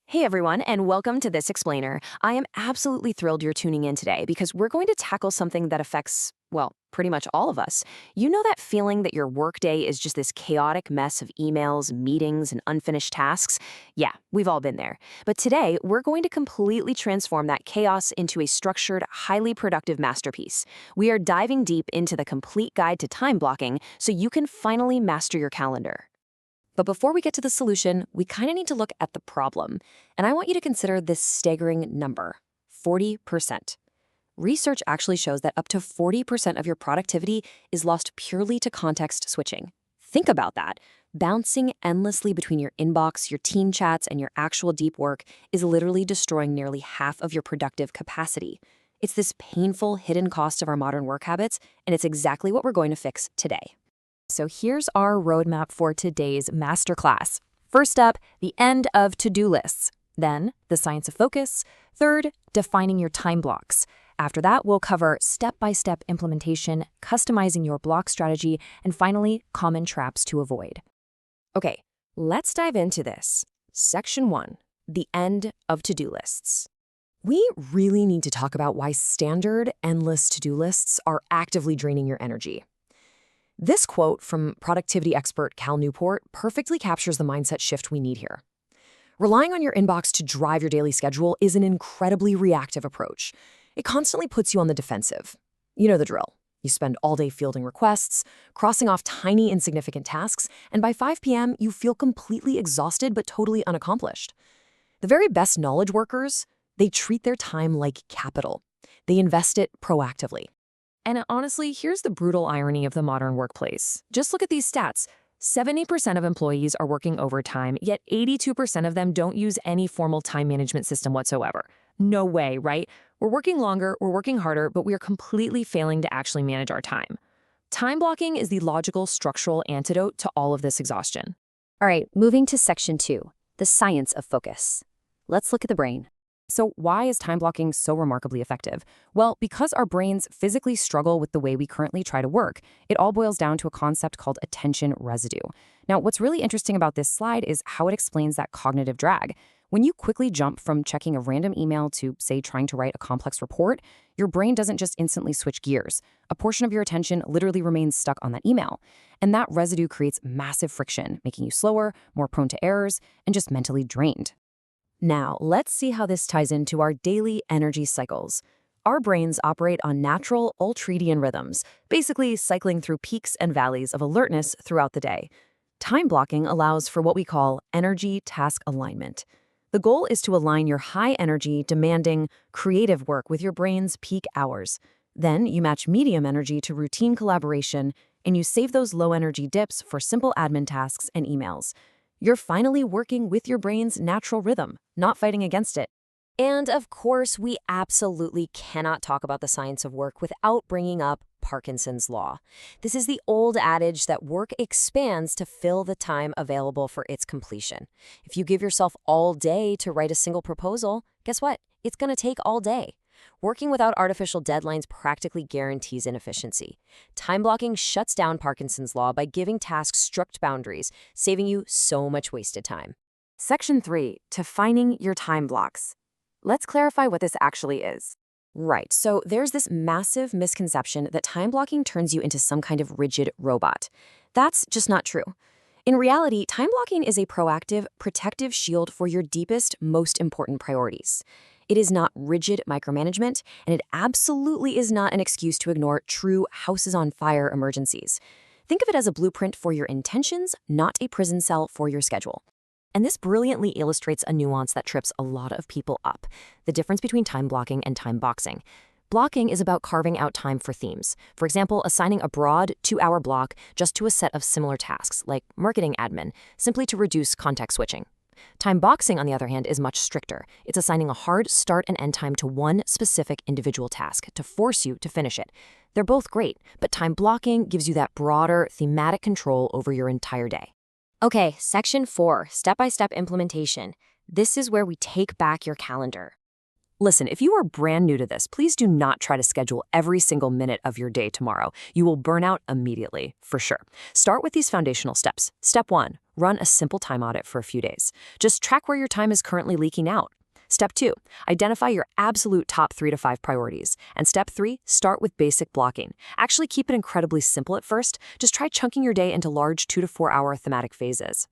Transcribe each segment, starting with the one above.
Hey everyone, and welcome to This Explainer. I am absolutely thrilled you're tuning in today because we're going to tackle something that affects, well, pretty much all of us. You know that feeling that your workday is just this chaotic mess of emails, meetings, and unfinished tasks? Yeah, we've all been there. But today, we're going to completely transform that chaos into a structured, highly productive masterpiece. We are diving deep into the complete guide to time blocking so you can finally master your calendar. But before we get to the solution, we kind of need to look at the problem. And I want you to consider this staggering number, 40%. Research actually shows that up to 40% of your productivity is lost purely to context switching. Think about that. Bouncing endlessly between your inbox, your team chats, and your actual deep work is literally destroying nearly half of your productive capacity. It's this painful hidden cost of our modern work habits, and it's exactly what we're going to fix today. So here's our roadmap for today's masterclass. First up, the end of to-do lists. Then, the science of focus. Third, defining your time blocks. After that, we'll cover step-by-step implementation, customizing your block strategy, and finally, common traps to avoid. Okay, let's dive into this. Section 1, the end of to-do lists. We really need to talk about why standard, endless to-do lists are actively draining your energy. This quote from productivity expert Cal Newport perfectly captures the mindset shift we need here. Relying on your inbox to drive your daily schedule is an incredibly reactive approach. It constantly puts you on the defensive. You know the drill. You spend all day fielding requests, crossing off tiny, insignificant tasks, and by 5 p.m., you feel completely exhausted but totally unaccomplished. The very best knowledge workers, they treat their time like capital. They invest it proactively. And honestly, here's the brutal irony of the modern workplace. Just look at these stats. 70% of employees are working overtime, yet 82% of them don't use any formal time management system whatsoever. No way, right? We're working longer, we're working harder, but we are completely failing to actually manage our time. Time blocking is the logical, structural antidote to all of this exhaustion. All right, moving to section 2, the science of focus. Let's look at the brain. So why is time blocking so remarkably effective? Well, because our brains physically struggle with the way we currently try to work, it all boils down to a concept called attention residue. Now, what's really interesting about this slide is how it explains that cognitive drag. When you quickly jump from checking a random email to, say, trying to write a complex report, your brain doesn't just instantly switch gears. A portion of your attention literally remains stuck on that email. And that residue creates massive friction, making you slower, more prone to errors, and just mentally drained. Now, let's see how this ties into our daily energy cycles. Our brains operate on natural ultradian rhythms, basically cycling through peaks and valleys of alertness throughout the day. Time blocking allows for what we call energy task alignment. The goal is to align your high-energy, demanding, creative work with your brain's peak hours. Then you match medium energy to routine collaboration, and you save those low-energy dips for simple admin tasks and emails. You're finally working with your brain's natural rhythm, not fighting against it. And of course, we absolutely cannot talk about the science of work without bringing up Parkinson's law. This is the old adage that work expands to fill the time available for its completion. If you give yourself all day to write a single proposal, guess what? It's going to take all day. Working without artificial deadlines practically guarantees inefficiency. Time blocking shuts down Parkinson's law by giving tasks strict boundaries, saving you so much wasted time. Section 3, defining your time blocks. Let's clarify what this actually is. Right, so there's this massive misconception that time blocking turns you into some kind of rigid robot. That's just not true. In reality, time blocking is a proactive, protective shield for your deepest, most important priorities. It is not rigid micromanagement, and it absolutely is not an excuse to ignore true houses-on-fire emergencies. Think of it as a blueprint for your intentions, not a prison cell for your schedule. And this brilliantly illustrates a nuance that trips a lot of people up, the difference between time blocking and time boxing. Blocking is about carving out time for themes. For example, assigning a broad 2-hour block just to a set of similar tasks, like marketing admin, simply to reduce context switching. Time boxing, on the other hand, is much stricter. It's assigning a hard start and end time to one specific individual task to force you to finish it. They're both great, but time blocking gives you that broader, thematic control over your entire day. Okay, section 4, step-by-step implementation. This is where we take back your calendar. Listen, if you are brand new to this, please do not try to schedule every single minute of your day tomorrow. You will burn out immediately, for sure. Start with these foundational steps. Step 1, run a simple time audit for a few days. Just track where your time is currently leaking out. Step 2, identify your absolute top 3 to 5 priorities. And step 3, start with basic blocking. Actually keep it incredibly simple at first. Just try chunking your day into large 2 to 4 hour thematic phases.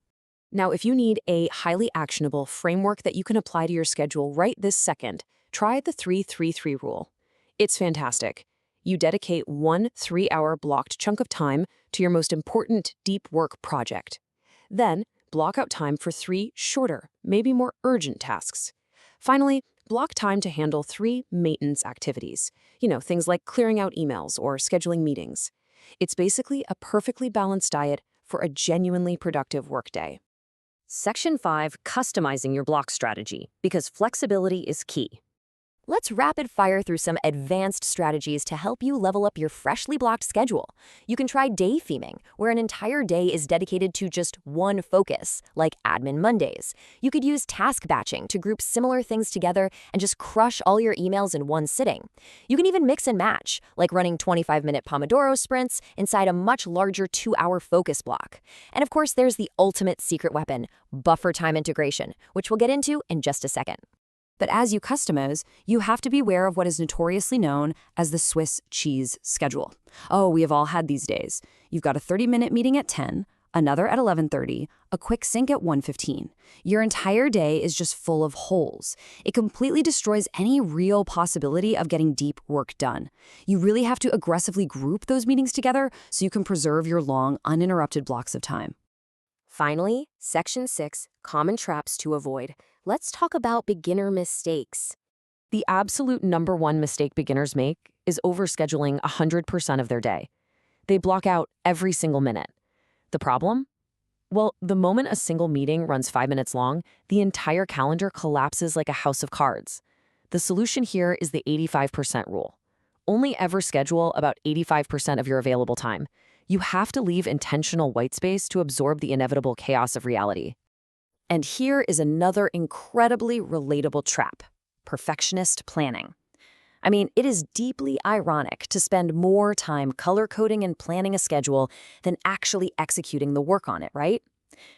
Now, if you need a highly actionable framework that you can apply to your schedule right this second, try the 3-3-3 rule. It's fantastic. You dedicate 1 3-hour blocked chunk of time to your most important deep work project. Then, block out time for 3 shorter, maybe more urgent tasks. Finally, block time to handle 3 maintenance activities. Things like clearing out emails or scheduling meetings. It's basically a perfectly balanced diet for a genuinely productive workday. Section 5, customizing your block strategy, because flexibility is key. Let's rapid fire through some advanced strategies to help you level up your freshly blocked schedule. You can try day theming, where an entire day is dedicated to just one focus, like Admin Mondays. You could use task batching to group similar things together and just crush all your emails in one sitting. You can even mix and match, like running 25-minute Pomodoro sprints inside a much larger 2-hour focus block. And of course, there's the ultimate secret weapon, buffer time integration, which we'll get into in just a second. But as you customize, you have to be aware of what is notoriously known as the Swiss cheese schedule. Oh, we have all had these days. You've got a 30-minute meeting at 10, another at 11:30, a quick sync at 1:15. Your entire day is just full of holes. It completely destroys any real possibility of getting deep work done. You really have to aggressively group those meetings together so you can preserve your long, uninterrupted blocks of time. Finally, Section 6, common traps to avoid. Let's talk about beginner mistakes. The absolute number one mistake beginners make is overscheduling 100% of their day. They block out every single minute. The problem? Well, the moment a single meeting runs 5 minutes long, the entire calendar collapses like a house of cards. The solution here is the 85% rule. Only ever schedule about 85% of your available time. You have to leave intentional white space to absorb the inevitable chaos of reality. And here is another incredibly relatable trap: perfectionist planning. I mean, it is deeply ironic to spend more time color-coding and planning a schedule than actually executing the work on it, right?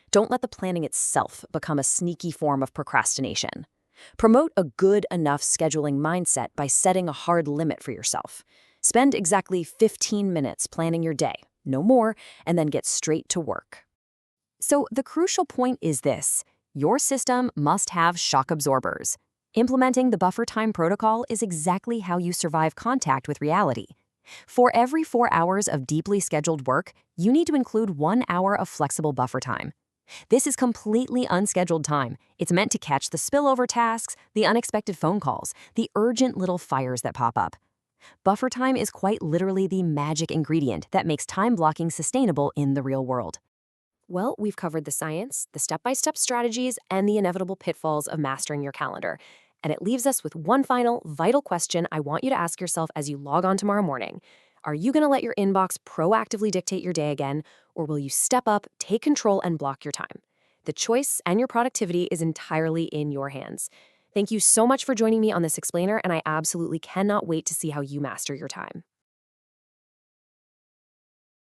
Don't let the planning itself become a sneaky form of procrastination. Promote a good enough scheduling mindset by setting a hard limit for yourself. Spend exactly 15 minutes planning your day, no more, and then get straight to work. So the crucial point is this: your system must have shock absorbers. Implementing the buffer time protocol is exactly how you survive contact with reality. For every 4 hours of deeply scheduled work, you need to include 1 hour of flexible buffer time. This is completely unscheduled time. It's meant to catch the spillover tasks, the unexpected phone calls, the urgent little fires that pop up. Buffer time is quite literally the magic ingredient that makes time blocking sustainable in the real world. Well, we've covered the science, the step-by-step strategies, and the inevitable pitfalls of mastering your calendar. And it leaves us with one final, vital question I want you to ask yourself as you log on tomorrow morning. Are you going to let your inbox proactively dictate your day again, or will you step up, take control, and block your time? The choice and your productivity is entirely in your hands. Thank you so much for joining me on this explainer, and I absolutely cannot wait to see how you master your time.